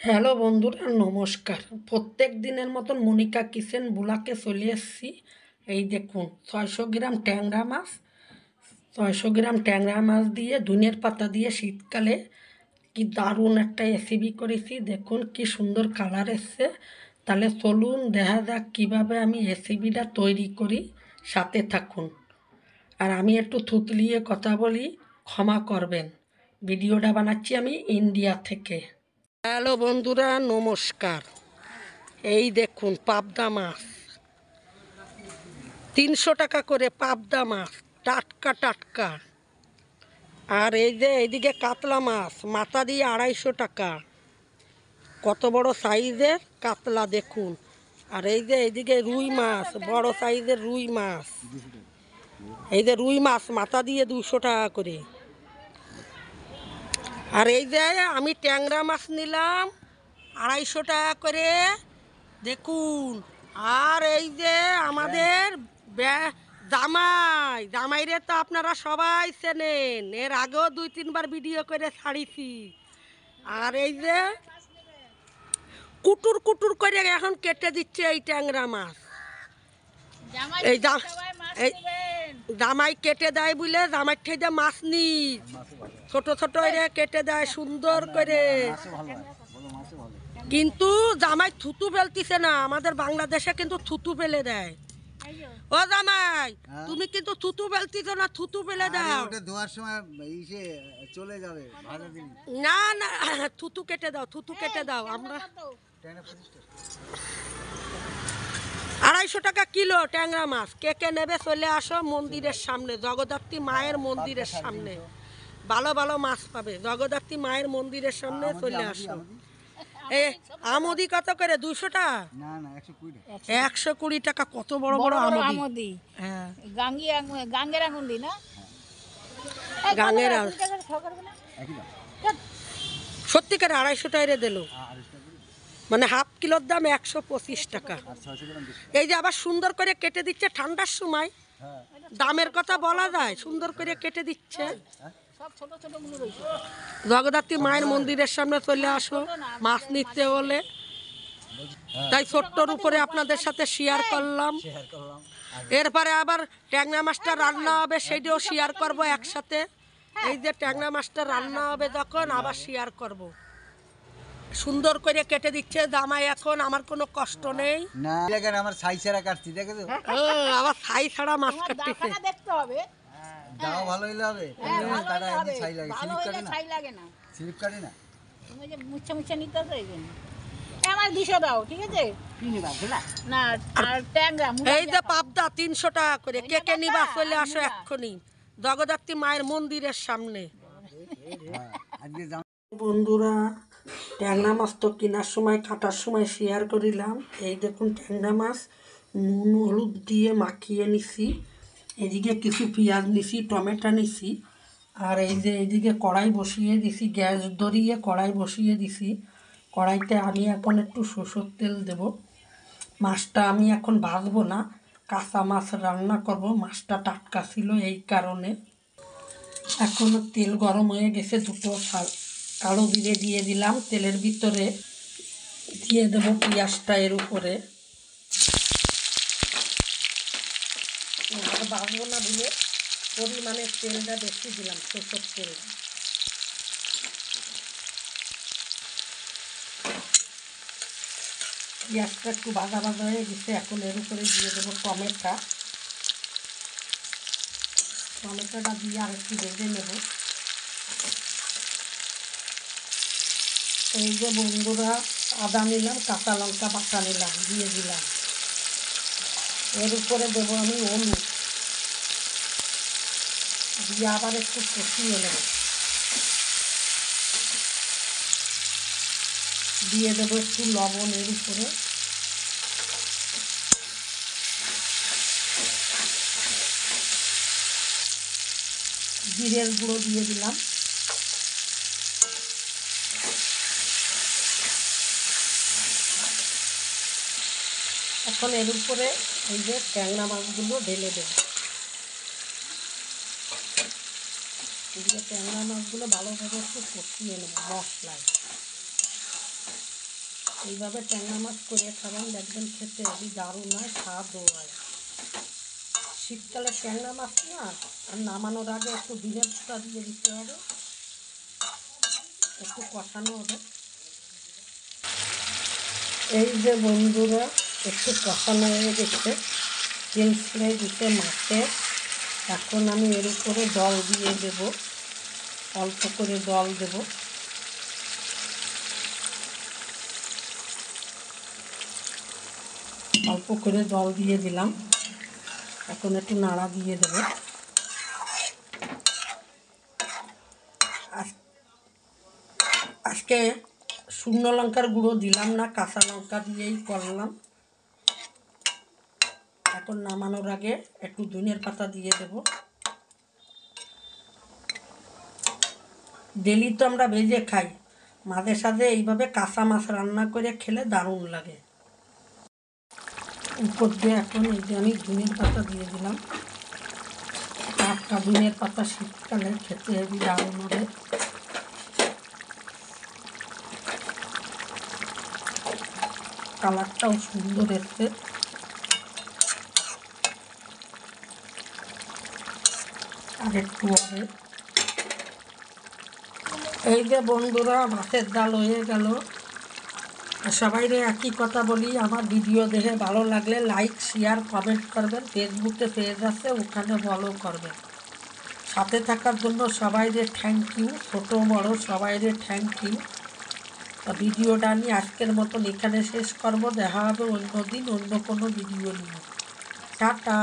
Hello বন্ধুরা, নমস্কার। প্রত্যেক দিনের মতন মনিকা কিচেন ব্লগে চলে এসেছি। এই দেখুন, 600 গ্রাম ট্যাংরা মাছ, 600 গ্রাম ট্যাংরা মাছ দিয়ে ধনিয়ার পাতা দিয়ে শীতকালে কি দারুণ একটা রেসিপি করেছি। দেখুন কি সুন্দর কালার এসছে। তাহলে চলুন দেখা যাক কীভাবে আমি রেসিপিটা তৈরি করি, সাথে থাকুন। আর আমি একটু থুতলিয়ে কথা বলি, ক্ষমা করবেন। ভিডিওটা বানাচ্ছি আমি ইন্ডিয়া থেকে। হ্যালো বন্ধুরা, নমস্কার। এই দেখুন পাবদা মাছ, 300 টাকা করে পাবদা মাছ, টাটকা টাটকা। আর এই যে এইদিকে কাতলা মাছ, মাথা দিয়ে 250 টাকা। কত বড় সাইজের কাতলা দেখুন। আর এই যে এইদিকে রুই মাছ, বড় সাইজের রুই মাছ। এই যে রুই মাছ মাথা দিয়ে 200 টাকা করে। আর এই যে আমি ট্যাংরা মাছ নিলাম 250 টাকা করে, দেখুন। আর এই যে আমাদের জামাইরে তো আপনারা সবাই চেনেন, এর আগেও 2-3 বার ভিডিও করে ছাড়িছি। আর এই যে কুটুর কুটুর করে এখন কেটে দিচ্ছে এই ট্যাংরা মাছ। এই জামাই কেটে দেয় বলে জামাই থেকে মাছ নি ছোট ছোট কেটে দেয় সুন্দর করে। কিন্তু জামাই থুতু ফেলতিছে না, আমাদের বাংলাদেশে কিন্তু থুতু ফেলে দেয়। ও জামাই, তুমি কিন্তু থুতু ফেলতিছ না, থুতু ফেলে দাও। ধোয়ার সময় চলে যাবে। না না, থুতু কেটে দাও, থুতু কেটে দাও। আমরা 250 টাকা কিলো ট্যাংরা মাছ। কে কে নেবে চলে আসো মন্দিরের সামনে, জগদ্ধাত্রী মায়ের মন্দিরের সামনে। ভালো ভালো মাছ পাবে, জগদ্ধাত্রী মায়ের মন্দিরের সামনে চলে আসো। আমদি কত করে? 200 টাকা? না না, 120 টাকা। কত বড় বড় আমদি। হ্যাঁ, গাঙ্গের আঙুলি না, গাঙ্গের। সত্যিকার 250 টাকা দিল, মানে হাফ কিলোর দাম 125 টাকা। এই যে আবার সুন্দর করে কেটে দিচ্ছে ঠান্ডার সময়, দামের কথা বলা যায়, সুন্দর করে কেটে দিচ্ছে। জগদ্ধাত্রী মায়ের মন্দিরের সামনে চলে আসো মাছ নিতে হলে। তাই ছোট্টর উপরে আপনাদের সাথে শেয়ার করলাম। এরপরে আবার ট্যাংরা মাছটা রান্না হবে, সেটাও শেয়ার করব একসাথে। এই যে ট্যাংরা মাছটা রান্না হবে যখন, আবার শেয়ার করব। সুন্দর করে কেটে দিচ্ছে জামাই, এখন আমার কোনো কষ্ট নেই। না দেখেন আমার ছাই ছাড়া কাটছি, দেখেছো? আবার ছাই ছাড়া মাছ কাটতেছে। দেখতে হবে, দাও ভালো হইলে হবে। কাটা এমনি ছাই লাগে, স্লিপ কাটে না, ছাই লাগে না, স্লিপ কাটে না। তুমি যে মুচ্ছা মুচ্ছা নিতে তো এই জন্য আমার 200 দাও, ঠিক আছে? না আর ট্যাংরা এই যে পাবদা 300 টাকা করে। কে কে নিবা চলে আসো এক্ষুনি জগদ্ধাত্রী মায়ের মন্দিরের সামনে। বন্ধুরা, ট্যাংরা মাছ তো কেনার সময় কাটার সময় শেয়ার করিলাম। এই দেখুন ট্যাংরা মাছ নুন হলুদ দিয়ে মাখিয়ে নিছি। এদিকে কিছু পেঁয়াজ নিছি, টমেটো নিছি। আর এই যে এইদিকে কড়াই বসিয়ে দিছি, গ্যাস ধরিয়ে কড়াই বসিয়ে দিছি। কড়াইতে আমি এখন একটু সরষের তেল দেব। মাছটা আমি এখন ভাজবো না, কাঁচা মাছ রান্না করব। মাছটা টাটকা ছিল এই কারণে। এখনও তেল গরম হয়ে গেছে, দুটো কালো জিরে দিয়ে দিলাম তেলের ভিতরে। দিয়ে দেবো পেঁয়াজটা এর উপরে। আর ভাজবো না বলে পরিমাণে তেলটা বেশি দিলাম, সরষের তেল। পেঁয়াজটা একটু ভাজা ভাজা হয়ে গেছে, এখন এর উপরে দিয়ে দেবো টমেটো। টমেটোটা দিয়ে আর একটু ভেজে নেব। এই যে বন্ধুরা, আদা নিলাম, কাঁচা লঙ্কা বাটা নিলাম, দিয়ে দিলাম। এর উপরে দেবো আমি হলুদ, দিয়ে আবার একটু কষিয়ে নেব। দিয়ে দেবো একটু লবণ এর উপরে। জিরের গুঁড়ো দিয়ে দিলাম। এখন এর উপরে এই যে ট্যাংরা মাছগুলো ঢেলে দেব। দিয়ে ট্যাংরা মাছগুলো ভালোভাবে একটু কষিয়ে নেব মশলায়। এইভাবে ট্যাংরা মাছ করে খাবেন, দেখবেন খেতে হেবি দারুণ হয়, স্বাদও হয়। শীতকালে ট্যাংরা মাছ না, আর নামানোর আগে একটু ধনিয়া পাতা দিয়ে দিতে হবে, একটু কষানো হবে। এই যে বন্ধুরা, একটু কষানো হয়ে গেছে, তেল ছেড়ে দিতে মাছে। এখন আমি এর উপরে জল দিয়ে দেব, অল্প করে জল দেব। অল্প করে জল দিয়ে দিলাম, এখন একটু নাড়া দিয়ে দেব। আজকে শুকনো লঙ্কার গুঁড়ো দিলাম না, কাঁচা লঙ্কা দিয়েই করলাম। এখন নামানোর আগে একটু ধনিয়ার পাতা দিয়ে দেব। ডেলি তো আমরা ভেজে খাই, মাঝে সাঝে এইভাবে কাঁচা মাছ রান্না করে খেলে দারুণ লাগে। উপর দিয়ে এখন এই যে আমি ধনিয়ার পাতা দিয়ে দিলাম। টাটকা ধনিয়ার পাতা শীতকালে খেতে হেবি দারুণ হবে। কালারটাও সুন্দর এসছে। আর একটু হবে। এই যে বন্ধুরা, মাছের ডাল হয়ে গেল। সবাইরে একই কথা বলি, আমার ভিডিও দেখে ভালো লাগলে লাইক, শেয়ার, কমেন্ট করবেন। ফেসবুকে পেজ আছে, ওখানে ফলো করবেন। সাথে থাকার জন্য সবাইরে থ্যাংক ইউ, ছোটো বড়ো সবাইরে থ্যাংক ইউ। ভিডিওটা আমি আজকের মতন এখানে শেষ করব। দেখা হবে অন্য দিন অন্য কোনো ভিডিও নিয়ে। টাটা।